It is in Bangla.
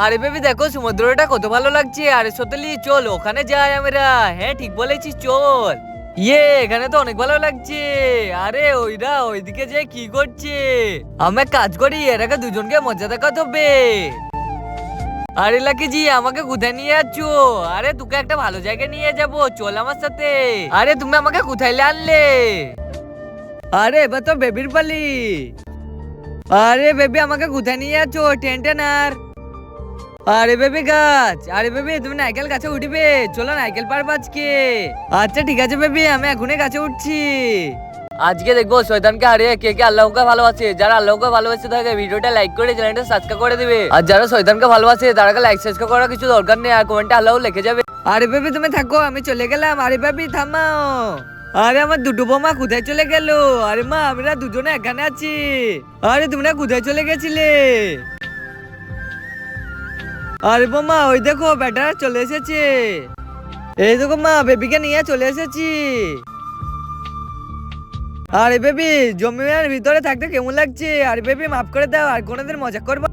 আরে বেবি দেখো সমুদ্রটা কত ভালো লাগছে। আরে সত্যি চল ওখানে যাই আমরা। হ্যাঁ ঠিক বলেছিস চল। এখানে তো অনেক ভালো লাগছে। আরে ওইরা ওইদিকে যে কি করছে? আমি এক কাজ করি এরাকে দুজনকে মজা দেখাতে হবে। আরে লাকি জি আমাকে কোথায় নিয়ে যাচ্ছ? আরে তোকে একটা ভালো জায়গায় নিয়ে যাব, চল আমার সাথে। আরে তুমি আমাকে কোথায় আনলে? আরে এবার তো বেবির পালি। আরে বেবি আমাকে কোথায় নিয়ে যাচ্ছ? টেন্টেনার। আরে বেবি গাছ। আরে বেবি তুমি নারকেল গাছে উঠবে, চলো নারকেল পারবো আজকে। আচ্ছা ঠিক আছে বেবি আমি এখনই গাছে উঠছি। আজকে দেখবো শয়তানকে হারিয়ে কে কে আল্লাহকে ভালোবাসে। যারা আল্লাহকে ভালোবাসে তাকে ভিডিওটা লাইক করে চ্যানেলটা সাবস্ক্রাইব করে দিবে। আর যারা শয়তানকে ভালোবাসে তারাকে লাইক সাবস্ক্রাইব করার কিছু দরকার নেই, আর কমেন্টে আল্লাহ লিখে যাবে। আরে বেবি তুমি থাকো আমি চলে গেলাম। আরে বেবি থামাও। আরে আমার দুটো বৌমা কোথায় চলে গেল? আরে মা আমরা দুজনে এখানে আছি। আরে তোমরা কোথায় চলে গেছিলে? আরে বৌমা ওই দেখো ব্যাটারা চলে এসেছে। এই দেখো মা বেবিকে নিয়ে চলে এসেছি। আরে বেবি জমির ভিতরে থাকতে কেমন লাগছে? আরে বেবি মাফ করে দাও, আর কোনোদিন মজা করবো।